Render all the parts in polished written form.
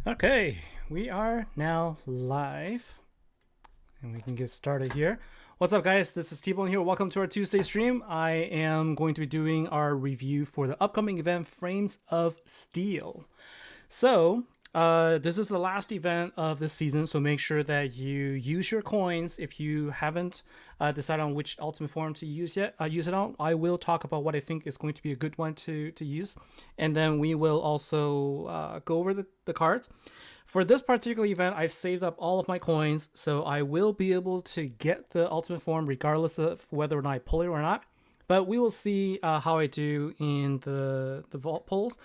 Okay, we are now live and we can get started here. What's up, guys? This is T-Bone here. Welcome to our Tuesday stream. I am going to be doing our review for the upcoming event, Frames of Steel. So, this is the last event of this season, so make sure that you use your coins. If you haven't decided on which ultimate form to use yet, use it on. I will talk about what I think is going to be a good one to use, and then we will also go over the cards. For this particular event, I've saved up all of my coins, so I will be able to get the ultimate form regardless of whether or not I pull it or not. But we will see how I do in the vault pulls.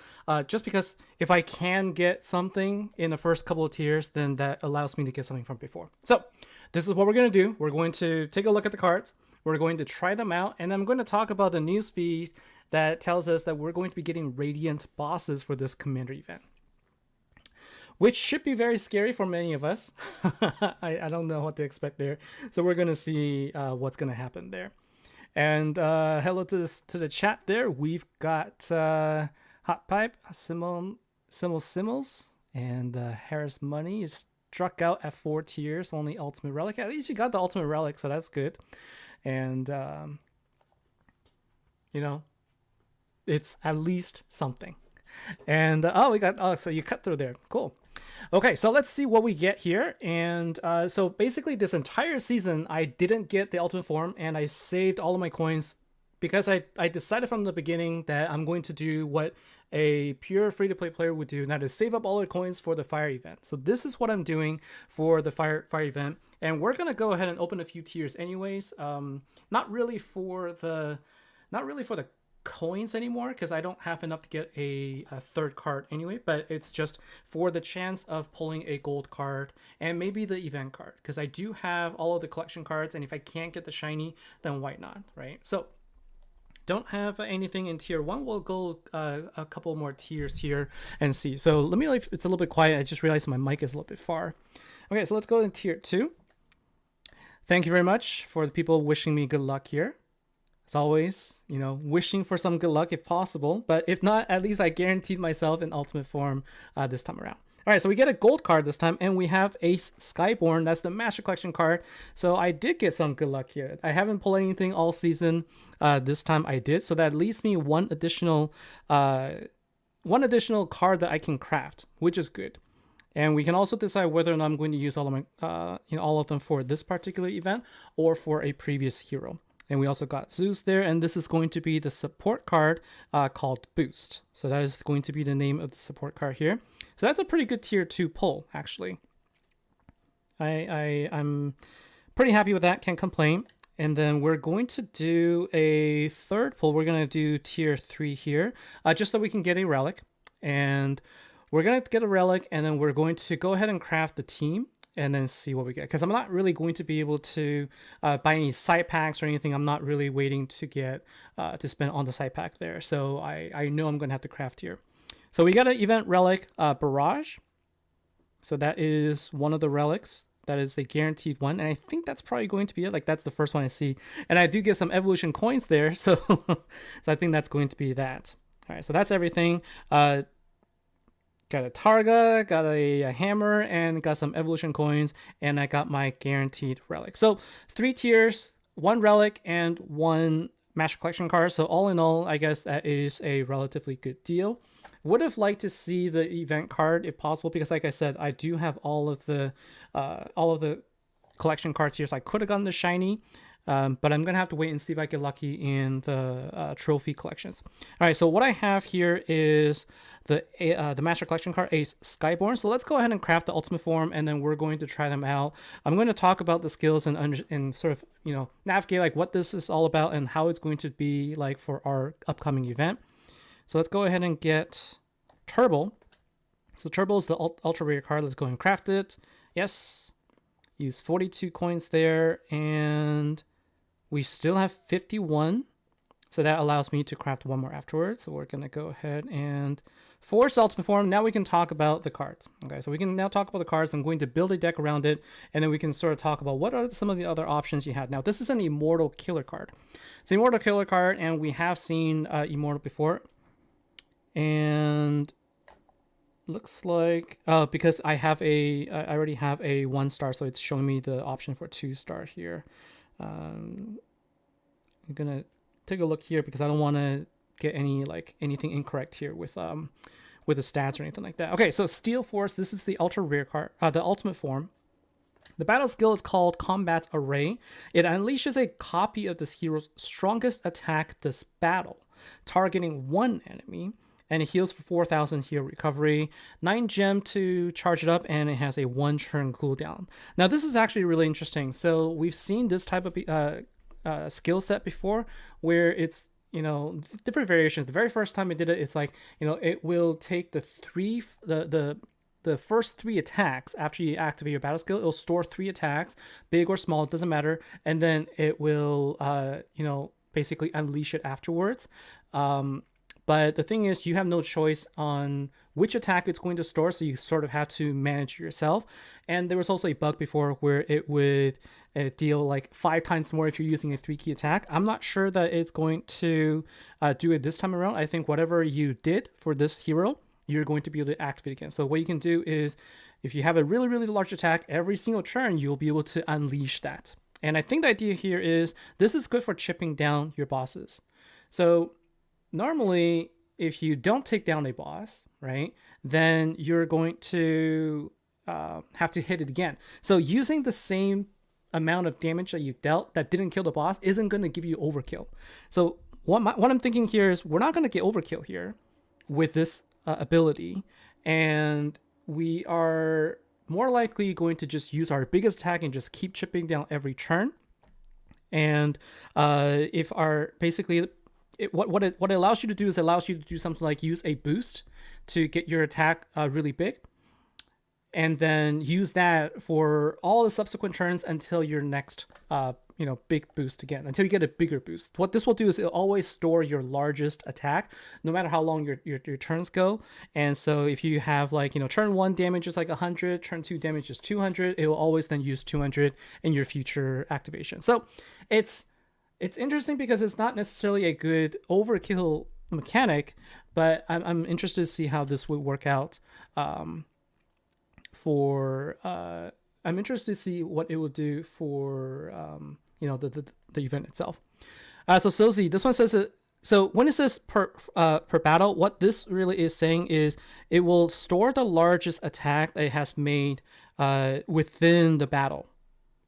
Just because if I can get something in the first couple of tiers, then that allows me to get something from before. So this is what we're going to do. We're going to take a look at the cards. We're going to try them out. And I'm going to talk about the news feed that tells us that we're going to be getting Radiant bosses for this Commander event, which should be very scary for many of us. I don't know what to expect there. So we're going to see what's going to happen there. And hello to the chat there. We've got Hot Pipe, Simmels, and Harris Money is struck out at 4 tiers, only Ultimate Relic. At least you got the Ultimate Relic, so that's good. And, you know, it's at least something. And, so you cut through there. Cool. Okay, so let's see what we get here. And so basically this entire season, I didn't get the ultimate form, and I saved all of my coins because I decided from the beginning that I'm going to do what a pure free-to-play player would do, and that is save up all their coins for the Fire event. So this is what I'm doing for the Fire event. And we're going to go ahead and open a few tiers anyways. Not really for the coins anymore because I don't have enough to get a third card anyway, but it's just for the chance of pulling a gold card and maybe the event card, because I do have all of the collection cards, and if I can't get the shiny, then why not, right? So don't have anything in tier 1. We'll go a couple more tiers here and see. So let me know if it's a little bit quiet. I just realized my mic is a little bit far. Okay, so let's go in tier 2. Thank you very much for the people wishing me good luck here. As always, you know, wishing for some good luck if possible, but if not, at least I guaranteed myself an ultimate form this time around. All right, so we get a gold card this time, and we have Ace Skyborn. That's the Master Collection card. So I did get some good luck here. I haven't pulled anything all season. This time I did, so that leaves me one additional card that I can craft, which is good. And we can also decide whether or not I'm going to use all of my, all of them for this particular event or for a previous hero. And we also got Zeus there, and this is going to be the support card called Boost. So that is going to be the name of the support card here. So that's a pretty good tier 2 pull, actually. I'm pretty happy with that, can't complain. And then we're going to do a third pull. We're going to do tier 3 here, just so we can get a relic. And we're going to get a relic, and then we're going to go ahead and craft the team and then see what we get, because I'm not really going to be able to buy any side packs or anything. I'm not really waiting to get to spend on the side pack there, so I know I'm going to have to craft here. So we got an event relic, Barrage. So that is one of the relics. That is a guaranteed one, and I think that's probably going to be it. Like, that's the first one I see, and I do get some evolution coins there, so so I think that's going to be that. All right, so that's everything. Got a Targa, got a hammer, and got some evolution coins, and I got my guaranteed relic. So 3 tiers, 1 relic, and 1 Master Collection card. So all in all, I guess that is a relatively good deal. Would have liked to see the event card if possible, because like I said, I do have all of the collection cards here, so I could have gotten the shiny. But I'm gonna have to wait and see if I get lucky in the trophy collections. All right, so what I have here is the Master Collection card, Ace Skyborn. So let's go ahead and craft the ultimate form, and then we're going to try them out. I'm going to talk about the skills and sort of, you know, navigate like what this is all about and how it's going to be like for our upcoming event. So let's go ahead and get Turbo. So Turbo is the ultra rare card. Let's go and craft it. Yes, use 42 coins there, and we still have 51. So that allows me to craft 1 more afterwards. So we're going to go ahead and forge the ultimate form. Now we can talk about the cards. Okay, so we can now talk about the cards. I'm going to build a deck around it, and then we can sort of talk about what are some of the other options you had. Now, this is an Immortal Killer card. It's an Immortal Killer card, and we have seen Immortal before. And looks like because I already have a 1-star, so it's showing me the option for 2-star here. I'm gonna take a look here because I don't want to get anything incorrect here with the stats or anything like that. Okay, so Steel Force. This is the ultra rare card, the ultimate form. The battle skill is called Combat Array. It unleashes a copy of this hero's strongest attack this battle, targeting one enemy, and it heals for 4,000 heal recovery, 9 gem to charge it up, and it has a 1-turn cooldown. Now, this is actually really interesting. So we've seen this type of skill set before, where it's different variations. The very first time it did it, it's like it will take the first 3 attacks after you activate your battle skill. It'll store 3 attacks, big or small, it doesn't matter, and then it will basically unleash it afterwards. But the thing is, you have no choice on which attack it's going to store, so you sort of have to manage it yourself. And there was also a bug before where it would deal like 5 times more if you're using a 3-key attack. I'm not sure that it's going to do it this time around. I think whatever you did for this hero, you're going to be able to activate again. So what you can do is, if you have a really, really large attack, every single turn, you'll be able to unleash that. And I think the idea here is this is good for chipping down your bosses. So normally, if you don't take down a boss, right, then you're going to have to hit it again. So using the same amount of damage that you dealt that didn't kill the boss isn't going to give you overkill. So what I'm thinking here is we're not going to get overkill here with this ability, and we are more likely going to just use our biggest attack and just keep chipping down every turn. And if our basically what it allows you to do is allows you to do something like use a boost to get your attack really big, and then use that for all the subsequent turns until your next big boost again, until you get a bigger boost. What this will do is it'll always store your largest attack no matter how long your turns go. And so if you have turn 1 damage is like 100, turn 2 damage is 200, it will always then use 200 in your future activation. So it's interesting because it's not necessarily a good overkill mechanic, but I'm interested to see how this would work out I'm interested to see what it will do for the event itself. So Sozi, this one says so when it says per battle, what this really is saying is it will store the largest attack that it has made within the battle.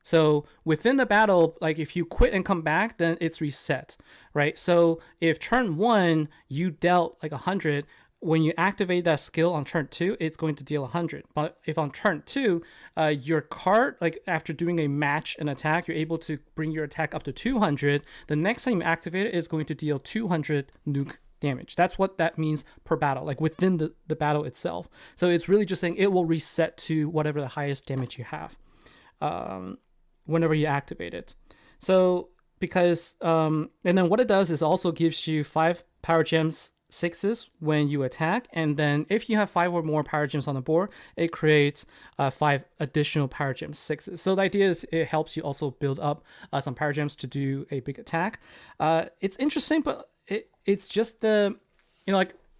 So within the battle, like if you quit and come back, then it's reset, right? So if turn 1 you dealt like 100, when you activate that skill on turn 2, it's going to deal 100. But if on turn 2, your card, like after doing a match and attack, you're able to bring your attack up to 200. The next time you activate it, it's going to deal 200 nuke damage. That's what that means per battle, like within the battle itself. So it's really just saying it will reset to whatever the highest damage you have whenever you activate it. So because, and then what it does is also gives you 5 power gems 6s when you attack, and then if you have 5 or more power gems on the board, it creates 5 additional power gems 6s. So the idea is it helps you also build up some power gems to do a big attack. It's interesting, but it's just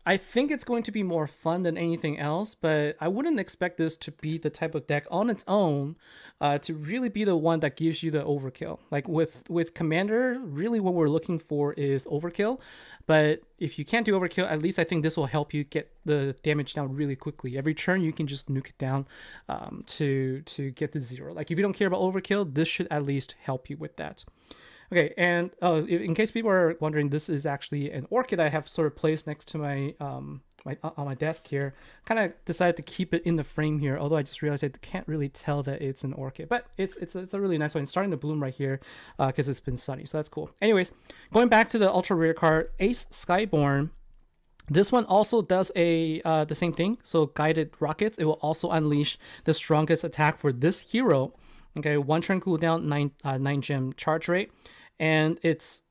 I think it's going to be more fun than anything else, but I wouldn't expect this to be the type of deck on its own to really be the one that gives you the overkill. Like with Commander, really what we're looking for is overkill. But if you can't do overkill, at least I think this will help you get the damage down really quickly. Every turn you can just nuke it down to get to 0. Like if you don't care about overkill, this should at least help you with that. Okay, and in case people are wondering, this is actually an orchid I have sort of placed next to my on my desk here. Kind of decided to keep it in the frame here, although I just realized I can't really tell that it's an orchid. But it's a really nice one. It's starting to bloom right here because it's been sunny, so that's cool. Anyways, going back to the ultra rare card, Ace Skyborn. This one also does the same thing. So guided rockets. It will also unleash the strongest attack for this hero. Okay, 1 turn cooldown, 9 gem charge rate. And its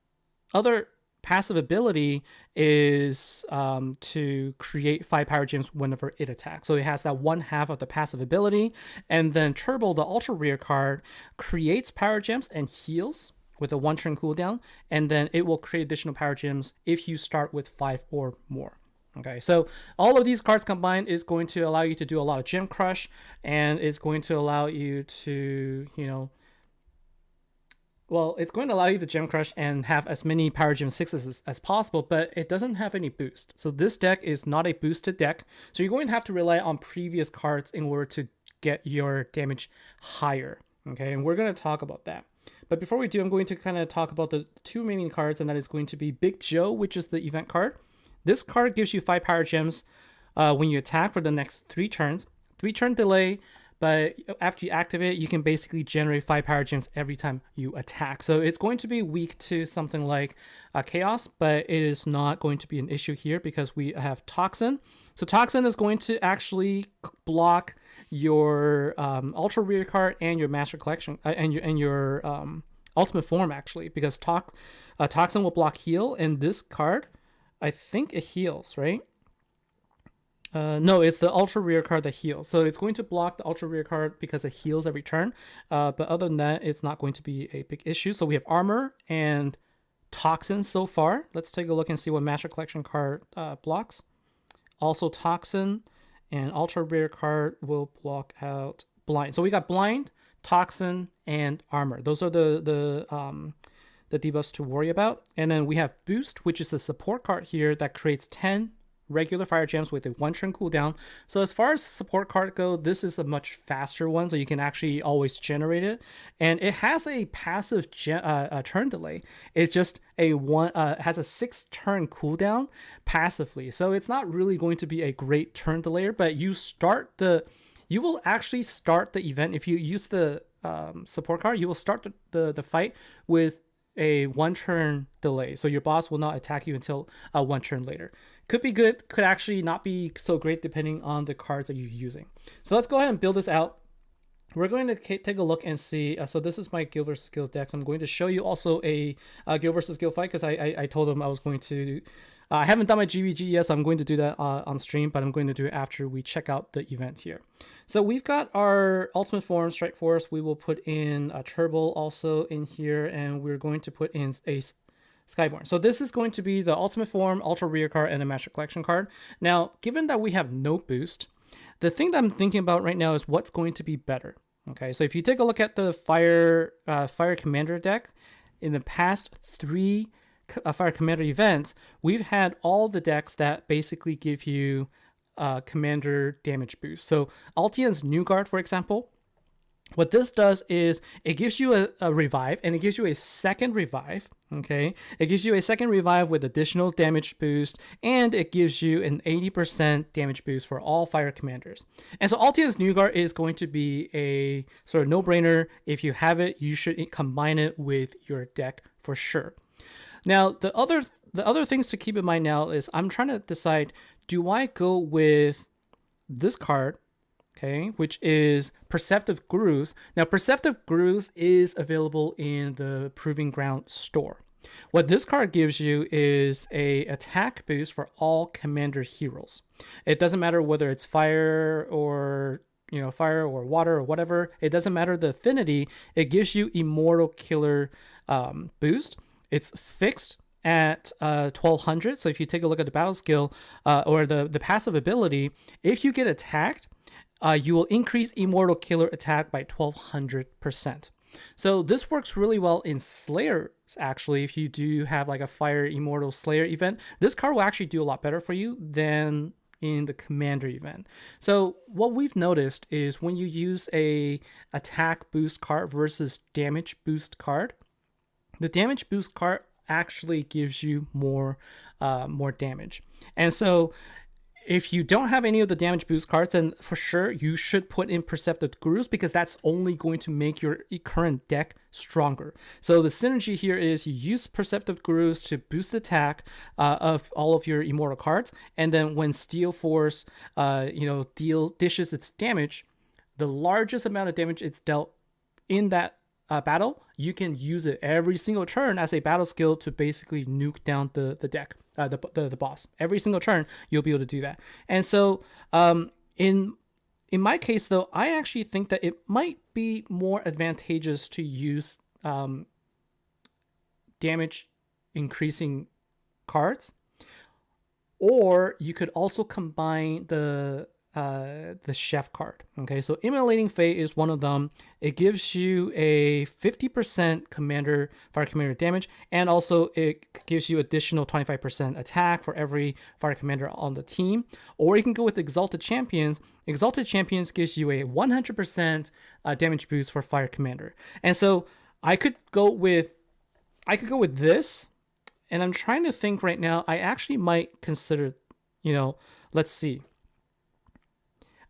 other passive ability is to create 5 power gems whenever it attacks. So it has that 1/2 of the passive ability. And then Turbo, the ultra rare card, creates power gems and heals with a 1 turn cooldown. And then it will create additional power gems if you start with 5 or more. Okay, so all of these cards combined is going to allow you to do a lot of gem crush, and it's going to allow you to, well, it's going to allow you to gem crush and have as many power gem 6s as possible, but it doesn't have any boost. So this deck is not a boosted deck, so you're going to have to rely on previous cards in order to get your damage higher. Okay, and we're going to talk about that. But before we do, I'm going to kind of talk about the two remaining cards, and that is going to be Big Joe, which is the event card. This card gives you 5 power gems when you attack for the next 3 turns. 3-turn delay, but after you activate, you can basically generate 5 power gems every time you attack. So it's going to be weak to something like Chaos, but it is not going to be an issue here because we have Toxin. So Toxin is going to actually block your Ultra Rare card and your Master Collection and your Ultimate Form, actually, because Toxin will block heal, and this card, I think it heals, right? No, it's the Ultra Rare card that heals. So it's going to block the Ultra Rare card because it heals every turn. But other than that, it's not going to be a big issue. So we have Armor and Toxin so far. Let's take a look and see what Master Collection card blocks. Also Toxin and Ultra Rare card will block out Blind. So we got Blind, Toxin, and Armor. Those are the debuffs to worry about. And then we have Boost, which is the support card here that creates 10 regular fire gems with a 1-turn cooldown. So as far as the support card go, this is a much faster one, so you can actually always generate it. And it has a passive turn delay. It's just a has a 6-turn cooldown passively. So it's not really going to be a great turn delayer, but you will actually start the event if you use the support card. You will start the fight with a 1-turn delay, so your boss will not attack you until 1 turn later. Could be good, could actually not be so great depending on the cards that you're using. So let's go ahead and build this out. We're going to take a look and see. So this is my Guild vs. Guild deck. So I'm going to show you also a Guild vs. Guild fight because I told them I was going to. I haven't done my GVG yet, so I'm going to do that on stream, but I'm going to do it after we check out the event here. So we've got our Ultimate Form, Strike Force. We will put in a Turbo also in here, and we're going to put in a Skyborn. So this is going to be the Ultimate Form, Ultra Rare card, and a Master Collection card. Now, given that we have no boost, the thing that I'm thinking about right now is what's going to be better. Okay, so if you take a look at the Fire Commander deck, in the past 3 Fire Commander events, we've had all the decks that basically give you Commander damage boost. So Altian's New Guard, for example, what this does is it gives you a revive, and it gives you a second revive. Okay, it gives you a second revive with additional damage boost, and it gives you an 80% damage boost for all Fire Commanders. And so Altian's New Guard is going to be a sort of no-brainer. If you have it, you should combine it with your deck for sure. Now, the other things to keep in mind now is I'm trying to decide, do I go with this card, okay, which is Perceptive Grooves. Now, Perceptive Grooves is available in the Proving Ground store. What this card gives you is a attack boost for all Commander heroes. It doesn't matter whether it's fire or water or whatever. It doesn't matter the affinity. It gives you Immortal Killer boost. It's fixed at 1200. So if you take a look at the battle skill or the passive ability, if you get attacked, you will increase Immortal Killer attack by 1200%. So this works really well in Slayers, actually. If you do have like a Fire Immortal Slayer event, this card will actually do a lot better for you than in the Commander event. So what we've noticed is when you use a attack boost card versus damage boost card, the damage boost card actually gives you more damage. And so if you don't have any of the damage boost cards, then for sure you should put in Perceptive Grooves, because that's only going to make your current deck stronger. So the synergy here is you use Perceptive Grooves to boost attack of all of your immortal cards, and then when Steel Force dishes its damage, the largest amount of damage it's dealt in that battle, you can use it every single turn as a battle skill to basically nuke down the deck, the boss. Every single turn, you'll be able to do that. And so in my case, though, I actually think that it might be more advantageous to use damage increasing cards or you could also combine the chef card. Okay, so Immolating Fate is one of them. It gives you a 50% fire commander damage, and also it gives you additional 25% attack for every fire commander on the team. Or you can go with Exalted Champions. Exalted Champions gives you a 100% damage boost for fire commander. And so I could go with this, and I'm trying to think right now. I actually might consider, let's see.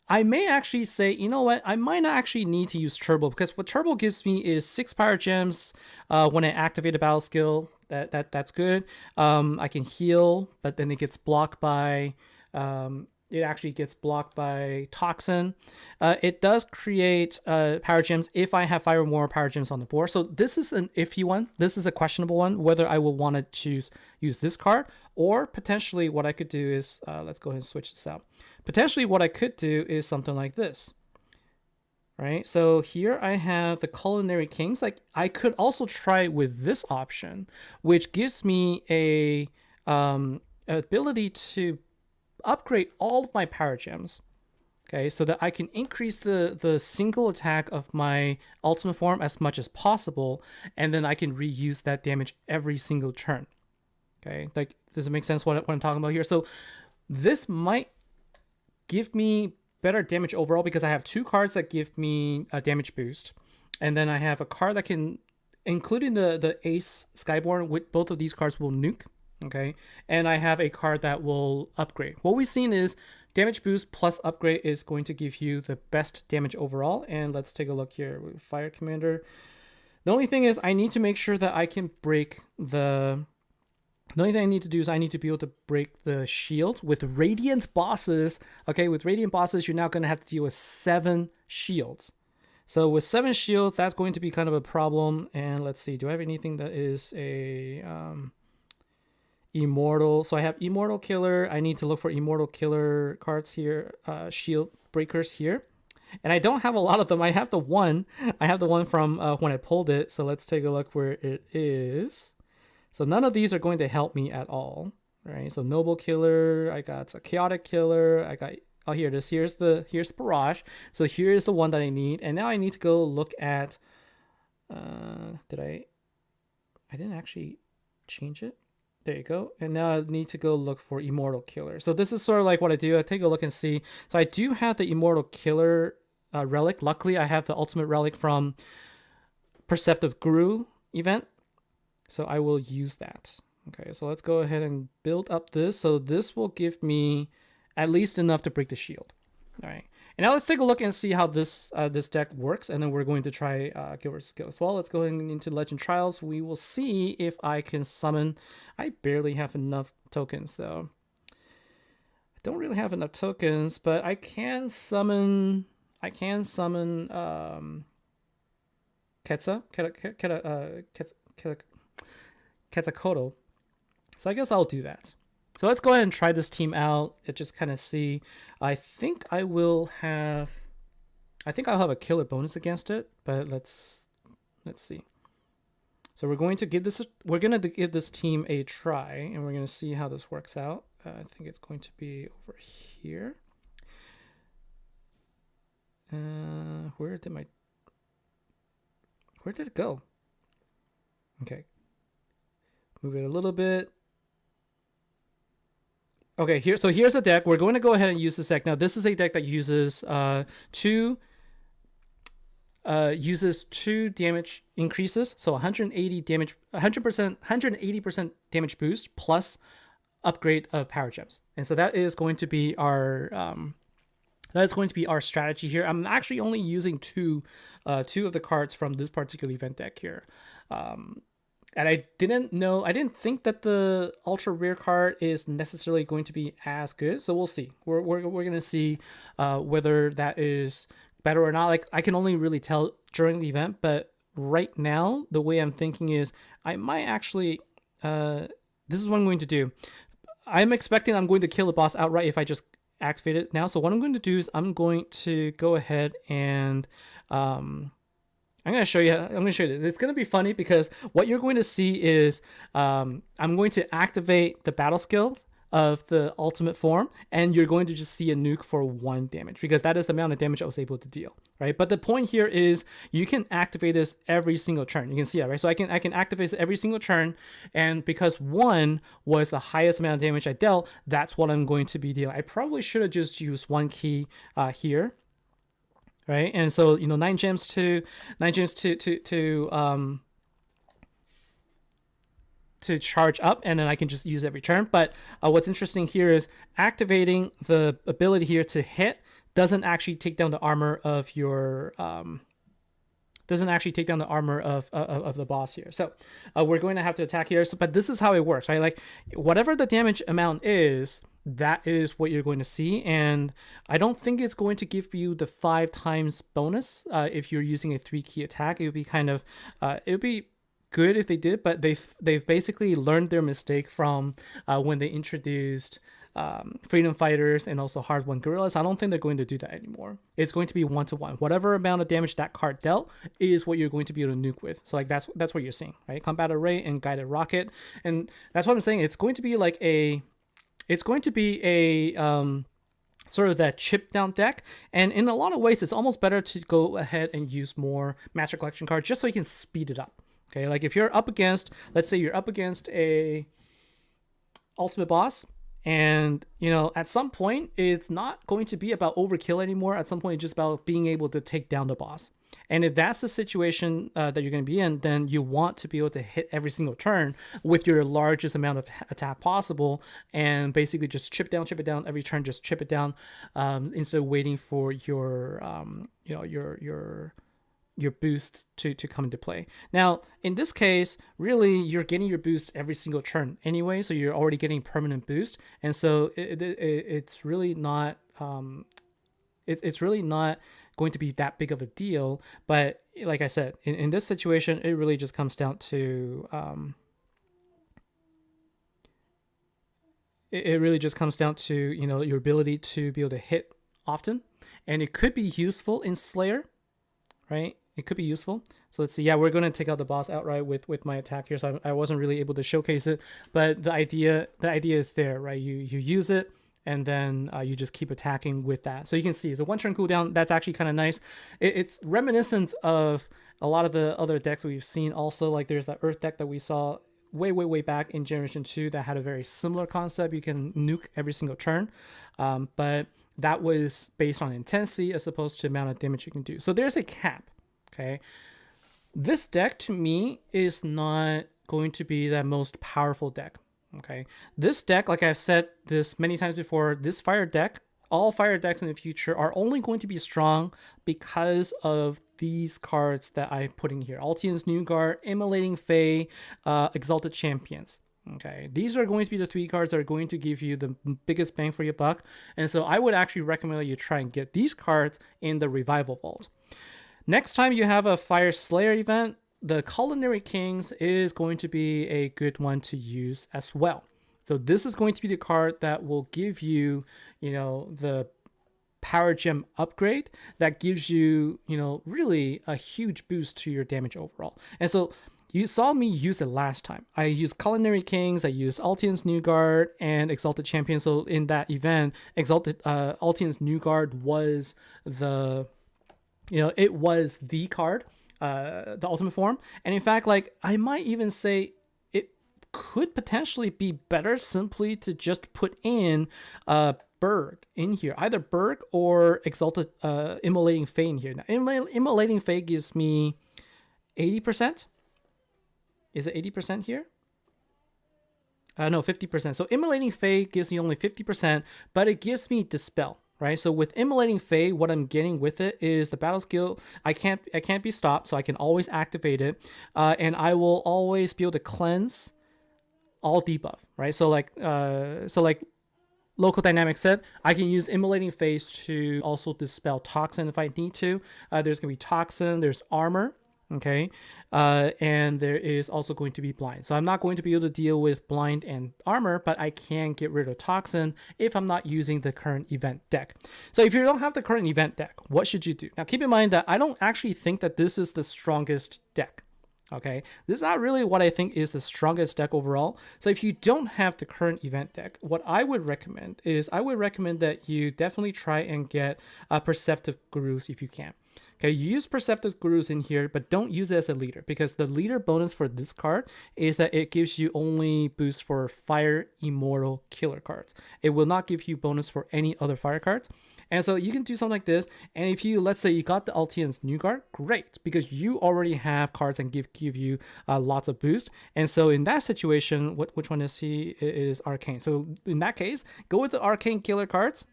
I may actually say, you know what, I might not actually need to use Turbo, because what Turbo gives me is 6 Power Gems when I activate a battle skill. That's good. I can heal, but then it gets blocked by... it actually gets blocked by Toxin. It does create Power Gems if I have 5 or more Power Gems on the board. So this is an iffy one. This is a questionable one, whether I will want to use this card, or potentially what I could do is, let's go ahead and switch this out. Potentially what I could do is something like this. Right, so here I have the Culinary Kings. Like, I could also try with this option, which gives me a ability to upgrade all of my Power Gems, okay, so that I can increase the single attack of my ultimate form as much as possible, and then I can reuse that damage every single turn. Okay, like, does it make sense what I'm talking about here? So this might give me better damage overall, because I have 2 cards that give me a damage boost, and then I have a card that can, including the Ace Skyborn, with both of these cards will nuke. Okay, and I have a card that will upgrade. What we've seen is damage boost plus upgrade is going to give you the best damage overall. And let's take a look here with Fire Commander. The only thing is I need to make sure that I can break the only thing I need to do is I need to be able to break the shields with Radiant bosses. Okay, with Radiant bosses, you're now going to have to deal with 7 shields. So with 7 shields, that's going to be kind of a problem. And let's see, do I have anything that is a Immortal? So I have Immortal Killer. I need to look for Immortal Killer cards here, shield breakers here. And I don't have a lot of them. I have the one from when I pulled it. So let's take a look where it is. So none of these are going to help me at all, right? So Noble Killer, I got a Chaotic Killer, I got, oh, here it is. Here's the Barrage. So here's the one that I need. And now I need to go look at, I didn't actually change it. There you go. And now I need to go look for Immortal Killer. So this is sort of like what I do. I take a look and see. So I do have the Immortal Killer relic. Luckily, I have the ultimate relic from Perceptive Guru event. So I will use that. Okay, so let's go ahead and build up this. So this will give me at least enough to break the shield. All right. And now let's take a look and see how this deck works. And then we're going to try Gilbert's skill as well. Let's go ahead into Legend Trials. We will see if I can summon. I barely have enough tokens, though. I don't really have enough tokens, but I can summon... Quetzalcoatl. So I guess I'll do that. So let's go ahead and try this team out and just kind of see. I think I'll have a killer bonus against it, but let's see. So we're going to give this team a try, and we're going to see how this works out. I think it's going to be over here. Where did it go? Okay. Move it a little bit. Okay, here's the deck. We're going to go ahead and use this deck. Now, this is a deck that uses two damage increases. So 180 damage, 180% damage boost plus upgrade of power gems. And so that is going to be our strategy here. I'm actually only using two of the cards from this particular event deck here. And I didn't think that the ultra rare card is necessarily going to be as good. So we'll see. We're going to see whether that is better or not. Like, I can only really tell during the event, but right now, the way I'm thinking is I might actually, this is what I'm going to do. I'm expecting I'm going to kill the boss outright if I just activate it now. So what I'm going to do is I'm going to go ahead and, I'm going to show you. It's going to be funny because what you're going to see is I'm going to activate the battle skills of the ultimate form, and you're going to just see a nuke for 1 damage, because that is the amount of damage I was able to deal, right? But the point here is you can activate this every single turn. You can see that, right? So I can activate this every single turn, and because 1 was the highest amount of damage I dealt, that's what I'm going to be dealing. I probably should have just used 1 key here, right? And so, 9 gems to charge up, and then I can just use every turn. But what's interesting here is activating the ability here to hit doesn't actually take down the armor of your doesn't actually take down the armor of the boss here. So we're going to have to attack here. So, but this is how it works, right? Like whatever the damage amount is, that is what you're going to see. And I don't think it's going to give you the 5 times bonus if you're using a 3 key attack. It would be kind of it would be good if they did, but they've basically learned their mistake from when they introduced freedom fighters and also hard-won guerrillas. I don't think they're going to do that anymore. It's going to be 1-to-1. Whatever amount of damage that card dealt is what you're going to be able to nuke with. So like that's what you're seeing, right? Combat array and guided rocket, and that's what I'm saying. It's going to be like a sort of that chip down deck, and in a lot of ways it's almost better to go ahead and use more master collection cards just so you can speed it up. Okay, like if you're up against, let's say you're up against a ultimate boss, and at some point it's not going to be about overkill anymore. At some point it's just about being able to take down the boss. And if that's the situation that you're going to be in, then you want to be able to hit every single turn with your largest amount of attack possible, and basically just chip it down every turn. Just chip it down instead of waiting for your your boost to come into play. Now, in this case, really, you're getting your boost every single turn anyway, so you're already getting permanent boost, and so it's really not it's really not going to be that big of a deal. But like I said, in this situation, it really just comes down to it really just comes down to your ability to be able to hit often, and it could be useful in Slayer, right? It could be useful. So let's see. Yeah, we're going to take out the boss outright with my attack here. So I wasn't really able to showcase it, but the idea is there, right? You use it, and then you just keep attacking with that. So you can see it's a 1-turn cooldown. That's actually kind of nice. It's reminiscent of a lot of the other decks we've seen. Also, like there's that Earth deck that we saw way back in Generation 2 that had a very similar concept. You can nuke every single turn, but that was based on intensity as opposed to amount of damage you can do. So there's a cap. Okay, this deck to me is not going to be the most powerful deck. Okay, this deck, like I've said this many times before, this fire deck, all fire decks in the future are only going to be strong because of these cards that I put in here: Altion's New Guard, Immolating Fae, Exalted Champions. Okay, these are going to be the 3 cards that are going to give you the biggest bang for your buck, and so I would actually recommend that you try and get these cards in the Revival Vault. Next time you have a Fire Slayer event, the Culinary Kings is going to be a good one to use as well. So this is going to be the card that will give you, the Power Gem upgrade that gives you, really a huge boost to your damage overall. And so you saw me use it last time. I used Culinary Kings, I used Altion's New Guard, and Exalted Champion. So in that event, Altion's New Guard was it was the card, the ultimate form. And in fact, like I might even say it could potentially be better simply to just put in Berg in here, either Berg or Exalted Immolating Fae in here. Now, Immolating Fae gives me 80%. Is it 80% here? No, 50%. So Immolating Fae gives me only 50%, but it gives me Dispel. Right, so with Immolating Fae, what I'm getting with it is the battle skill. I can't be stopped, so I can always activate it, and I will always be able to cleanse all debuff. Right, so like Local Dynamics said, I can use Immolating Fae to also dispel Toxin if I need to. There's gonna be Toxin. There's Armor. Okay, and there is also going to be Blind. So I'm not going to be able to deal with Blind and Armor, but I can get rid of Toxin if I'm not using the current event deck. So if you don't have the current event deck, what should you do? Now keep in mind that I don't actually think that this is the strongest deck. Okay, this is not really what I think is the strongest deck overall. So if you don't have the current event deck, what I would recommend is that you definitely try and get Perceptive Gurus if you can. Okay, you use Perceptive Gurus in here, but don't use it as a leader, because the leader bonus for this card is that it gives you only boost for Fire Immortal killer cards. It will not give you bonus for any other fire cards. And so you can do something like this. And if you, let's say you got the Altian's new card, great, because you already have cards that give you lots of boost. And so in that situation, which one is he? It is Arcane. So in that case, go with the Arcane killer cards.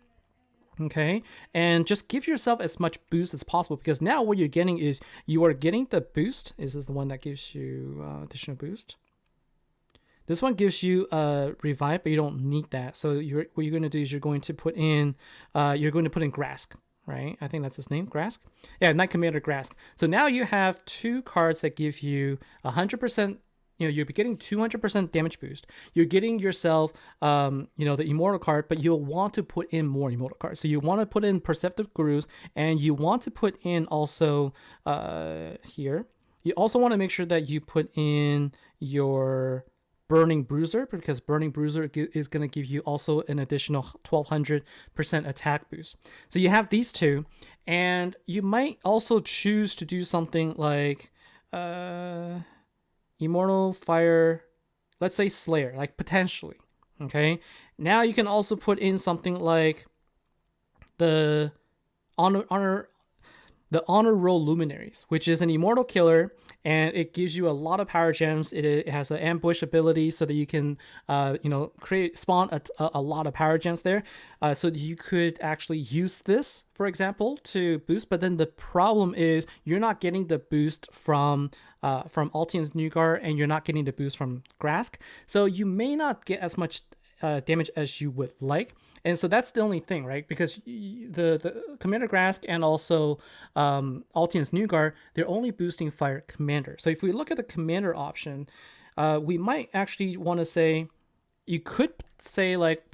Okay, and just give yourself as much boost as possible, because now what you're getting is you are getting the boost. Is this the one that gives you additional boost? This one gives you revive, but you don't need that. So what you're going to do is you're going to put in Grask, right? I think that's his name, Grask. Yeah, Knight Commander Grask. So now you have two cards that give you 100%. You're getting 200% damage boost. You're getting yourself, the Immortal card, but you'll want to put in more Immortal cards. So you want to put in Perceptive Gurus, and you want to put in also here. You also want to make sure that you put in your Burning Bruiser, because Burning Bruiser is going to give you also an additional 1200% attack boost. So you have these two, and you might also choose to do something like Immortal Fire, let's say Slayer, like potentially. Okay, now you can also put in something like the Honor Roll Luminaries, which is an Immortal killer, and it gives you a lot of power gems. It has an ambush ability, so that you can spawn a lot of power gems there. So you could actually use this, for example, to boost. But then the problem is you're not getting the boost from Altian's new card, and you're not getting the boost from Grask. So you may not get as much damage as you would like. And so that's the only thing, right? Because the Commander Grask and also Altian's new guard, they're only boosting Fire Commander. So if we look at the Commander option, we might actually want to say, you could say like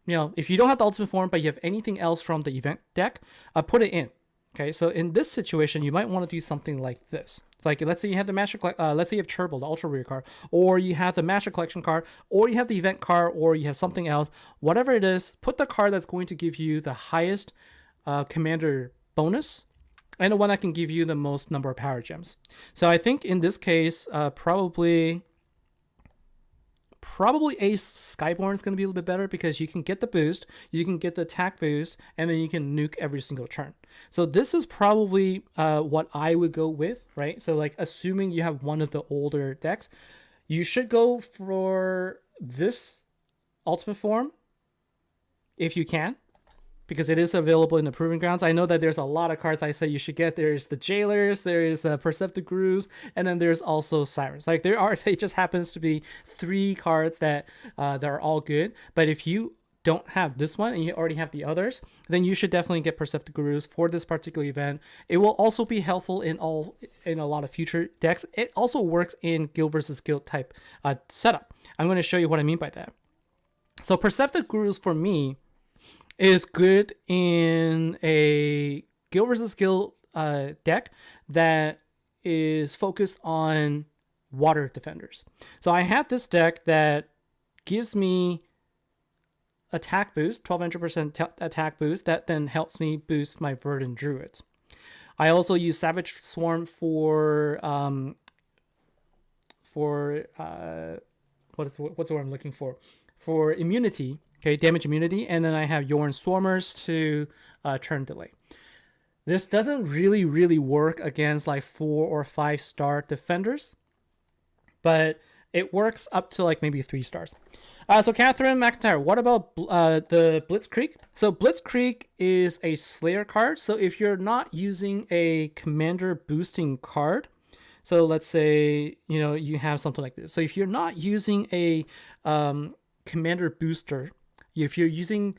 if you don't have the Ultimate Form, but you have anything else from the event deck, put it in. Okay, so in this situation, you might want to do something like this. Like, let's say you have the Master let's say you have Cherbil, the Ultra Rare card, or you have the Master Collection card, or you have the event card, or you have something else. Whatever it is, put the card that's going to give you the highest commander bonus, and the one that can give you the most number of power gems. So I think in this case, probably Ace Skyborn is going to be a little bit better, because you can get the boost, you can get the attack boost, and then you can nuke every single turn. So this is probably what I would go with, right? So like, assuming you have one of the older decks, you should go for this Ultimate Form if you can, because it is available in the Proving Grounds. I know that there's a lot of cards I say you should get. There's the Jailers, there is the Perceptive Gurus, and then there's also Sirens. Like, it just happens to be 3 cards that are all good. But if you don't have this one and you already have the others, then you should definitely get Perceptive Gurus for this particular event. It will also be helpful in a lot of future decks. It also works in guild versus guild type setup. I'm going to show you what I mean by that. So Perceptive Gurus for me is good in a guild versus guild deck that is focused on water defenders. So I have this deck that gives me attack boost, 1200% attack boost, that then helps me boost my Verdant Druids. I also use Savage Swarm for what's the word I'm looking for? For immunity. Okay, damage immunity, and then I have Yorn Swarmers to turn delay. This doesn't really work against like 4 or 5 star defenders, but it works up to like maybe 3 stars. So Catherine McIntyre, what about the Blitzkrieg? So Blitzkrieg is a Slayer card. So if you're not using a commander boosting card, so let's say you have something like this. So if you're not using a commander booster, if you're using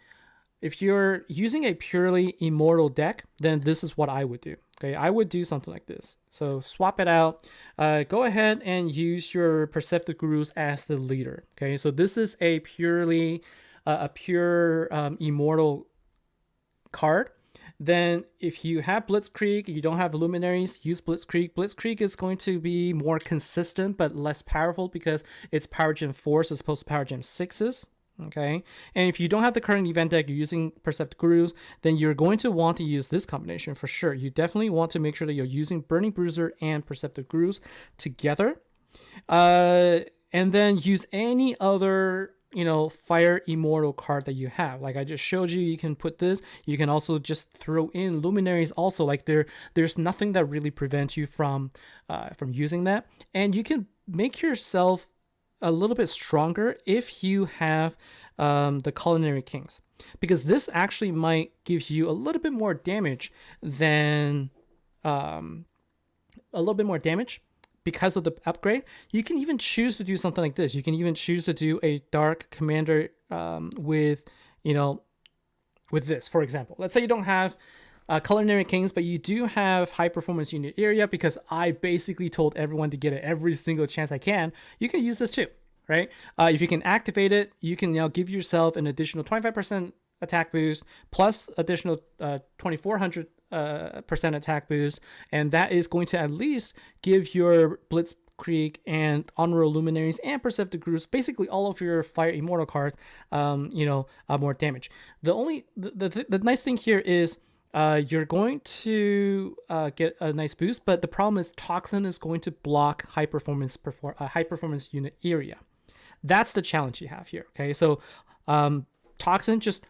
a purely immortal deck, then this is what I would do. Okay, I would do something like this. So swap it out. Go ahead and use your Perceptive Gurus as the leader. Okay, so this is a pure immortal card then if you have Blitzkrieg, you don't have Luminaries, use Blitzkrieg. Blitzkrieg is going to be more consistent but less powerful because it's Power Gem 4s as opposed to Power Gem 6s. Okay, and if you don't have the current event deck, you're using Perceptive Gurus, then you're going to want to use this combination for sure. You definitely want to make sure that you're using Burning Bruiser and Perceptive Gurus together. And then use any other, Fire Immortal card that you have. Like I just showed you, you can put this. You can also just throw in Luminaries also. Like there's nothing that really prevents you from using that. And you can make yourself a little bit stronger if you have the Culinary Kings, because this actually might give you a little bit more damage than because of the upgrade. You can even choose to do something like this. You can even choose to do a Dark Commander with this, for example. Let's say you don't have Culinary Kings, but you do have High Performance Unit Area, because I basically told everyone to get it every single chance I can. You can use this too, right? If you can activate it, you can now give yourself an additional 25% attack boost plus additional 2400% attack boost, and that is going to at least give your Blitzkrieg and Honorable Luminaries and Perceptive Gurus, basically all of your Fire Immortal cards, more damage. The nice thing here is you're going to get a nice boost, but the problem is Toxin is going to block high performance unit area. That's the challenge you have here. Okay, so Toxin just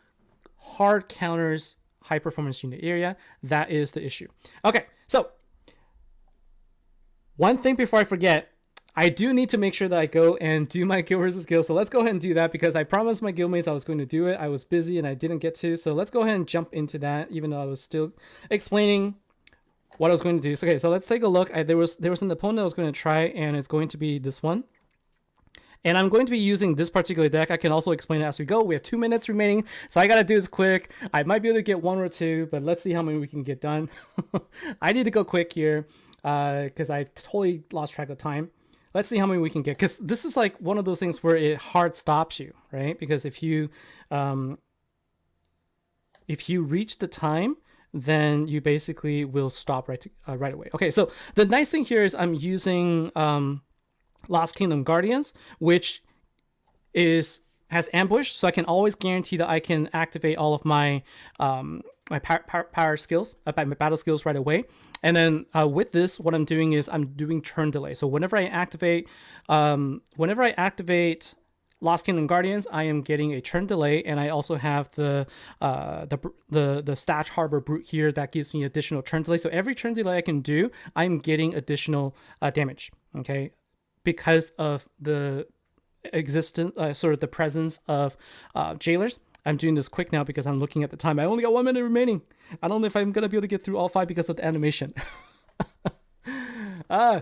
hard counters high performance unit area. That is the issue. Okay, so one thing before I forget, I do need to make sure that I go and do my guild versus guild. So let's go ahead and do that, because I promised my guildmates I was going to do it. I was busy and I didn't get to. So let's go ahead and jump into that, even though I was still explaining what I was going to do. So, okay, so let's take a look. There was an opponent I was going to try, and it's going to be this one. And I'm going to be using this particular deck. I can also explain it as we go. We have 2 minutes remaining, so I got to do this quick. I might be able to get one or two, but let's see how many we can get done. I need to go quick here because I totally lost track of time. Let's see how many we can get, because this is like one of those things where it hard stops you, right? Because if you reach the time, then you basically will stop right away. Okay, so the nice thing here is I'm using Lost Kingdom Guardians, which has ambush, so I can always guarantee that I can activate all of my my power skills, my battle skills right away. And then with this, what I'm doing is I'm doing turn delay. So whenever I activate Lost Kingdom Guardians, I am getting a turn delay, and I also have the Stash Harbor Brute here that gives me additional turn delay. So every turn delay I can do, I'm getting additional damage. Okay, because of the existence, sort of the presence of jailers. I'm doing this quick now because I'm looking at the time. I only got 1 minute remaining. I don't know if I'm going to be able to get through all 5 because of the animation.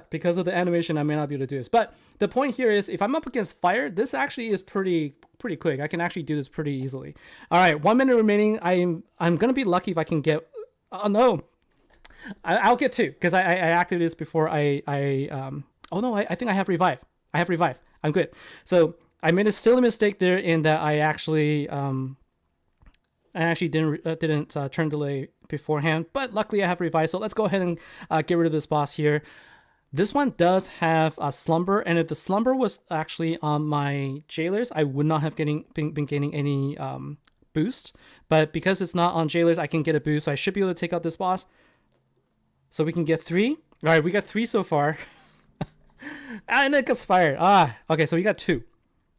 Because of the animation, I may not be able to do this. But the point here is, if I'm up against fire, this actually is pretty quick. I can actually do this pretty easily. All right, 1 minute remaining. I'm going to be lucky if I can get... Oh, no. I'll get 2 because I activated this before I think I have revive. I'm good. So I made still a mistake there in that I actually didn't turn delay beforehand, but luckily I have revive. So let's go ahead and get rid of this boss here. This one does have a slumber, and if the slumber was actually on my jailers, I would not have been gaining any boost. But because it's not on jailers, I can get a boost. So I should be able to take out this boss. So we can get 3. All right, we got 3 so far. And it gets fired. Okay, so we got 2.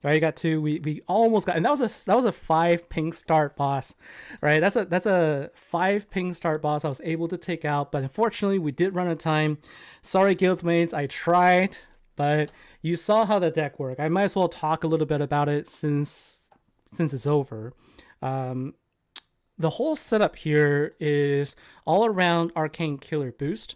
Right, you got 2. We almost got, and that was a 5 ping start boss, right? That's a 5 ping start boss I was able to take out, but unfortunately we did run out of time. Sorry, guildmates, I tried, but you saw how the deck worked. I might as well talk a little bit about it since it's over. The whole setup here is all around Arcane Killer boost.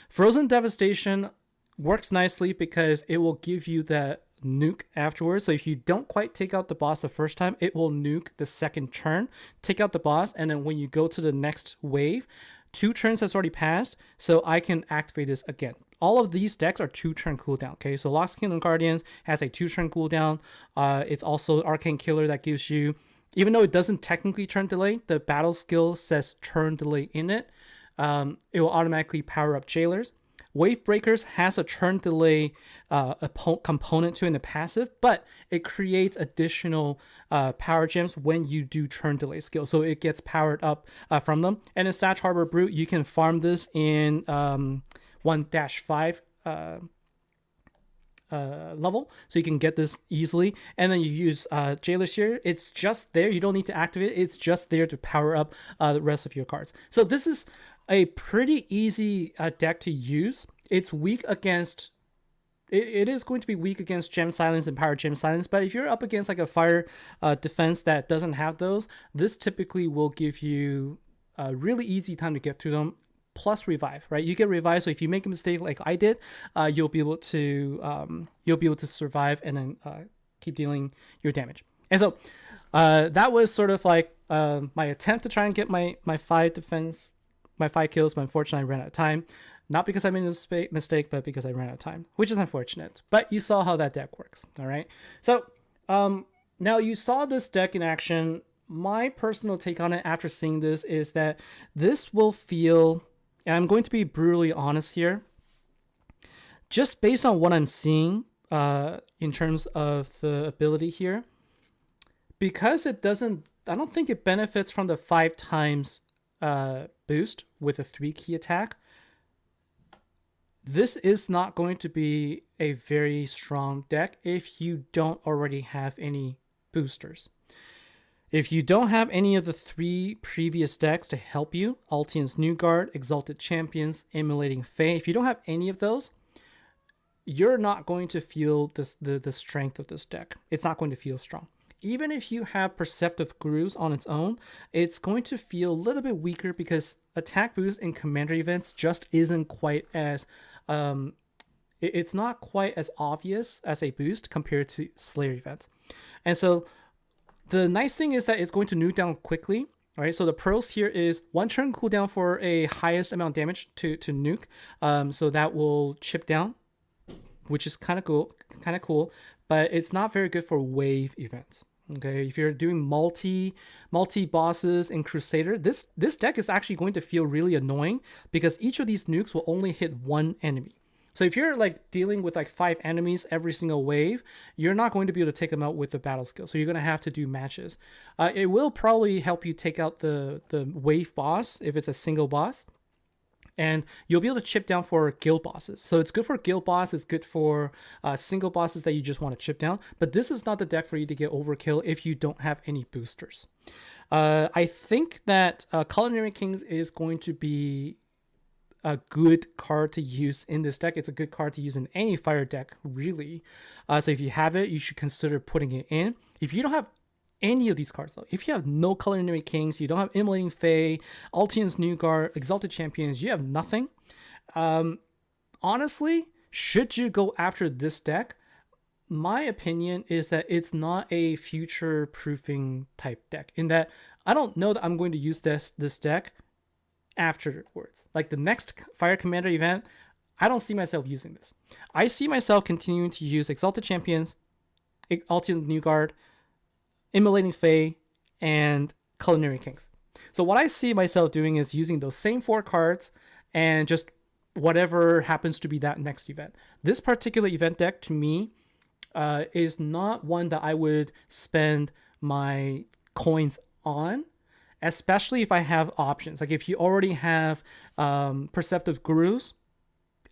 Frozen Devastation works nicely because it will give you that nuke afterwards. So if you don't quite take out the boss the first time, it will nuke the second turn, take out the boss, and then when you go to the next wave, 2 turns has already passed, so I can activate this again. All of these decks are 2-turn cooldown. Okay, so Lost Kingdom Guardians has a 2-turn cooldown. It's also Arcane Killer that gives you even though it doesn't technically turn delay, the battle skill says turn delay in it. It will automatically power up jailers. Wave Breakers has a turn delay component to it in the passive, but it creates additional power gems when you do turn delay skill. So it gets powered up from them. And in Satch Harbor Brute, you can farm this in 1-5 level, so you can get this easily. And then you use jailers here. It's just there. You don't need to activate it. It's just there to power up the rest of your cards. So this is a pretty easy deck to use. It's weak against... It is going to be weak against Gem Silence and Power Gem Silence, but if you're up against like a fire defense that doesn't have those, this typically will give you a really easy time to get through them, plus revive, right? You get revive, so if you make a mistake like I did, you'll be able to survive and then keep dealing your damage. And so that was sort of like my attempt to try and get my 5 defense, my 5 kills, but unfortunately I ran out of time. Not because I made a mistake, but because I ran out of time, which is unfortunate. But you saw how that deck works, all right? So now you saw this deck in action. My personal take on it after seeing this is that this will feel, and I'm going to be brutally honest here, just based on what I'm seeing in terms of the ability here, because it doesn't, I don't think it benefits from the 5 times boost with a 3 key attack. This is not going to be a very strong deck if you don't already have any boosters. If you don't have any of the 3 previous decks to help you, Altian's New Guard, Exalted Champions, Emulating Fae, if you don't have any of those, you're not going to feel the strength of this deck. It's not going to feel strong. Even if you have Perceptive Grooves on its own, it's going to feel a little bit weaker because attack boost in commander events just isn't quite as... it's not quite as obvious as a boost compared to Slayer events. And so the nice thing is that it's going to nuke down quickly. All right, so the pros here is 1 turn cooldown for a highest amount of damage to nuke. So that will chip down, which is kind of cool, but it's not very good for wave events. Okay, if you're doing multi bosses in Crusader, this deck is actually going to feel really annoying because each of these nukes will only hit 1 enemy. So if you're like dealing with like 5 enemies every single wave, you're not going to be able to take them out with the battle skill. So you're going to have to do matches. It will probably help you take out the wave boss if it's a single boss. And you'll be able to chip down for guild bosses. So it's good for guild boss. It's good for single bosses that you just want to chip down. But this is not the deck for you to get overkill if you don't have any boosters. I think that Culinary Kings is going to be a good card to use in this deck. It's a good card to use in any fire deck, really. So if you have it, you should consider putting it in. If you don't have any of these cards, though, if you have no Culinary Kings, you don't have Immolating Fae, Altian's New Guard, Exalted Champions, you have nothing. Honestly, should you go after this deck? My opinion is that it's not a future-proofing type deck, in that I don't know that I'm going to use this deck afterwards. Like the next Fire Commander event, I don't see myself using this. I see myself continuing to use Exalted Champions, Altian's New Guard, Immolating Fae, and Culinary Kings. So what I see myself doing is using those same 4 cards and just whatever happens to be that next event. This particular event deck, to me, is not one that I would spend my coins on, especially if I have options. Like if you already have Perceptive Gurus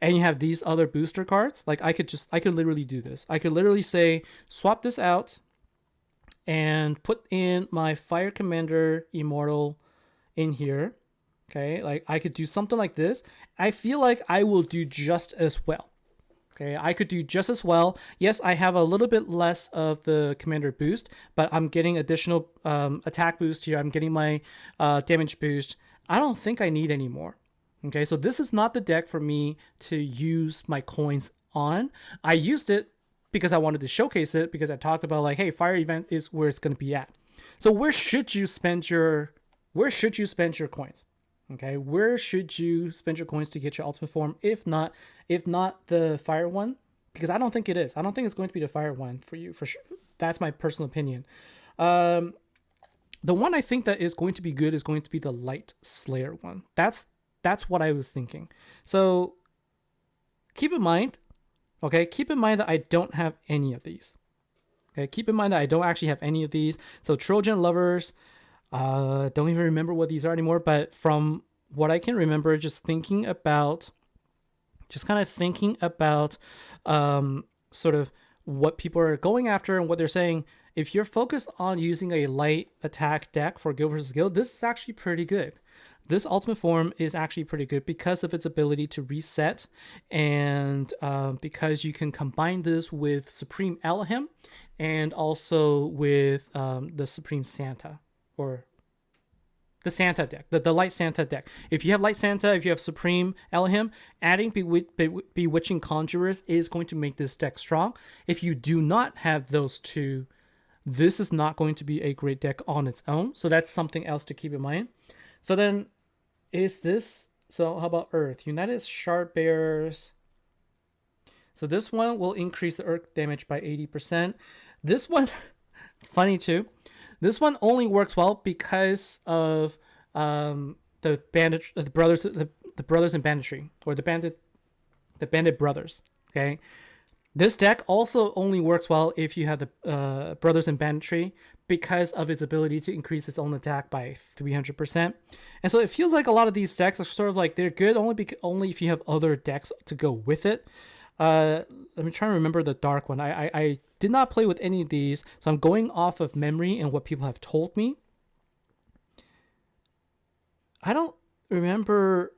and you have these other booster cards, like I could literally do this. I could literally say, swap this out and put in my Fire Commander Immortal in here. Okay, like I could do something like this. I feel like I will do just as well. Okay, I could do just as well. Yes, I have a little bit less of the commander boost, but I'm getting additional attack boost here. I'm getting my damage boost. I don't think I need any more. Okay, so this is not the deck for me to use my coins on. I used it because I wanted to showcase it, because I talked about like, hey, fire event is where it's going to be at. So where should you spend your coins? Okay, where should you spend your coins to get your ultimate form? If not the fire one, because I don't think it is. I don't think it's going to be the fire one for you for sure. That's my personal opinion. The one I think that is going to be good is going to be the Light Slayer one. That's what I was thinking. So keep in mind, okay, keep in mind that I don't have any of these. Okay, keep in mind that I don't actually have any of these. So Trojan Lovers, don't even remember what these are anymore, but from what I can remember, just kind of thinking about sort of what people are going after and what they're saying. If you're focused on using a light attack deck for guild versus guild, this is actually pretty good. This ultimate form is actually pretty good because of its ability to reset, and because you can combine this with Supreme Elohim and also with the Supreme Santa, or the Santa deck, the Light Santa deck. If you have Light Santa, if you have Supreme Elohim, adding Bewitching Conjurers is going to make this deck strong. If you do not have those two, this is not going to be a great deck on its own. So that's something else to keep in mind. So then, so how about Earth? United Shard Bearers. So this one will increase the Earth damage by 80%. This one, funny too, this one only works well because of the brothers in banditry, or the bandit brothers. Okay, this deck also only works well if you have the brothers in banditry, because of its ability to increase its own attack by 300%. And so it feels like a lot of these decks are sort of like they're good only if you have other decks to go with it. Let me try to remember the dark one. I did not play with any of these, so I'm going off of memory and what people have told me. I don't remember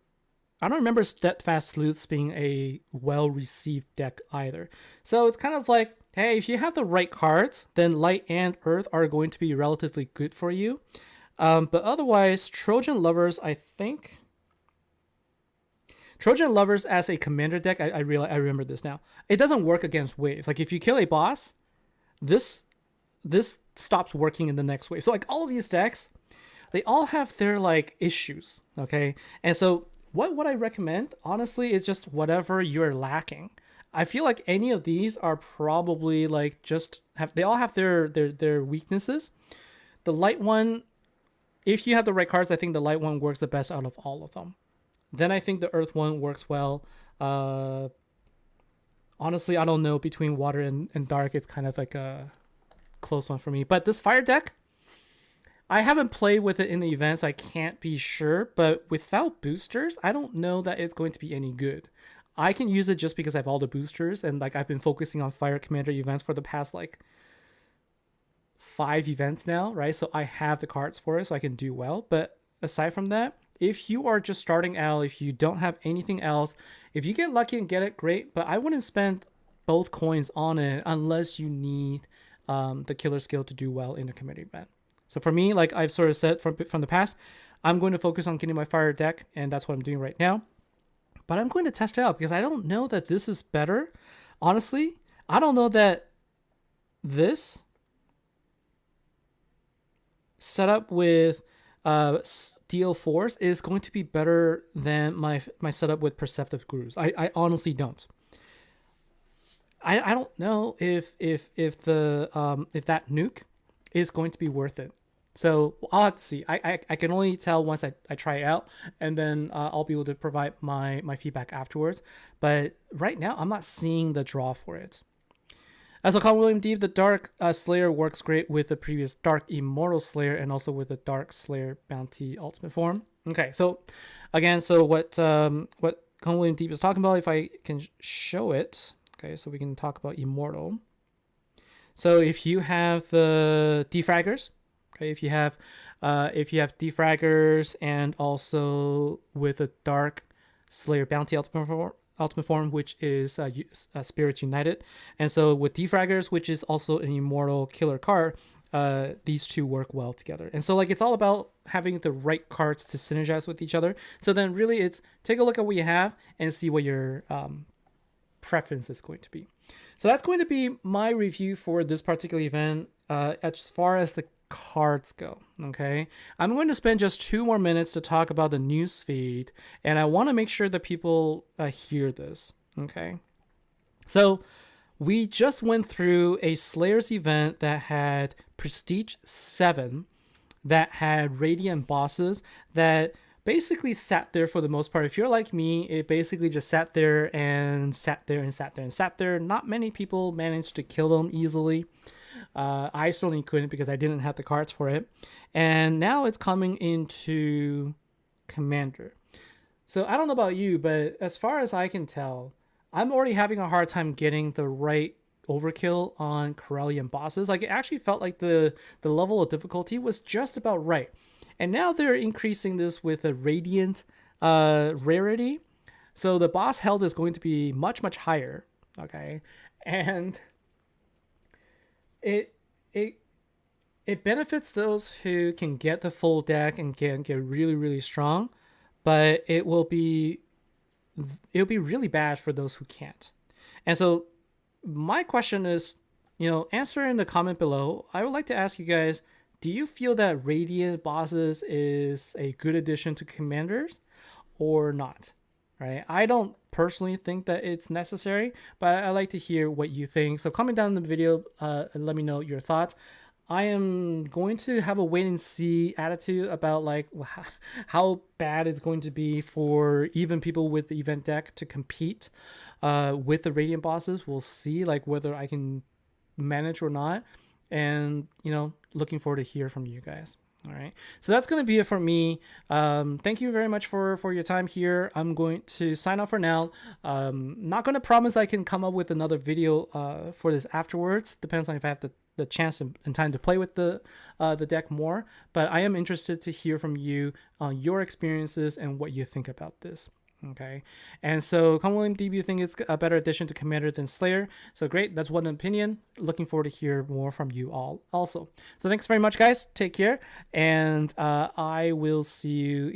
Steadfast Sleuths being a well-received deck either. So it's kind of like, hey, if you have the right cards, then Light and Earth are going to be relatively good for you. But otherwise, Trojan Lovers, I think... Trojan Lovers as a commander deck, I remember this now. It doesn't work against waves. Like if you kill a boss, this stops working in the next wave. So like all of these decks, they all have their like issues, okay? And so what would I recommend? Honestly, is just whatever you're lacking. I feel like any of these are probably like they all have their weaknesses. The light one, if you have the right cards, I think the light one works the best out of all of them. Then I think the Earth one works well. Honestly, I don't know, between Water and Dark, it's kind of like a close one for me. But this Fire deck, I haven't played with it in the event, so I can't be sure. But without boosters, I don't know that it's going to be any good. I can use it just because I have all the boosters, and like I've been focusing on Fire Commander events for the past like 5 events now, right? So I have the cards for it, so I can do well. But aside from that, if you are just starting out, if you don't have anything else, if you get lucky and get it, great. But I wouldn't spend both coins on it unless you need the killer skill to do well in a commander event. So for me, like I've sort of said from the past, I'm going to focus on getting my Fire deck, and that's what I'm doing right now. But I'm going to test it out because I don't know that this is better. Honestly, I don't know that this setup with Steel Force is going to be better than my setup with Perceptive Gurus. I honestly don't. I don't know if that nuke is going to be worth it. So I'll have to see. I can only tell once I try it out, and then I'll be able to provide my feedback afterwards. But right now, I'm not seeing the draw for it. As I'll call William Deeb, the Dark Slayer works great with the previous Dark Immortal Slayer and also with the Dark Slayer Bounty Ultimate form. Okay, so again, what Colin William Deeb is talking about, if I can show it, okay, so we can talk about Immortal. So if you have the defraggers, okay, if you have defraggers and also with a Dark Slayer Bounty Ultimate form, which is Spirits United, and so with defraggers, which is also an immortal killer card, these two work well together. And so like it's all about having the right cards to synergize with each other. So then really it's take a look at what you have and see what your preference is going to be. So that's going to be my review for this particular event as far as the cards go. Okay, I'm going to spend just 2 more minutes to talk about the news feed, and I want to make sure that people hear this. Okay, so we just went through a Slayers event that had Prestige 7 that had Radiant bosses that basically sat there for the most part. If you're like me, it basically just sat there and sat there and sat there and sat there. Not many people managed to kill them easily. I certainly couldn't because I didn't have the cards for it. And now it's coming into Commander. So I don't know about you, but as far as I can tell, I'm already having a hard time getting the right overkill on Corellian bosses. Like, it actually felt like the level of difficulty was just about right. And now they're increasing this with a Radiant rarity. So the boss health is going to be much, much higher. Okay. And it benefits those who can get the full deck and can get really, really strong, but it'll be really bad for those who can't. And so my question is, answer in the comment below. I would like to ask you guys, do you feel that Radiant bosses is a good addition to Commanders or not? Right? I don't personally think that it's necessary, but I like to hear what you think. So comment down in the video and let me know your thoughts. I am going to have a wait and see attitude about like how bad it's going to be for even people with the event deck to compete with the Radiant bosses. We'll see like whether I can manage or not. And, looking forward to hear from you guys. All right. So that's going to be it for me. Thank you very much for your time here. I'm going to sign off for now. Not going to promise I can come up with another video for this afterwards. Depends on if I have the chance and time to play with the deck more. But I am interested to hear from you on your experiences and what you think about this. Okay, and so Come William, do you think it's a better addition to Commander than Slayer? So great, that's one opinion. Looking forward to hear more from you all also. So thanks very much, guys. Take care, and I will see you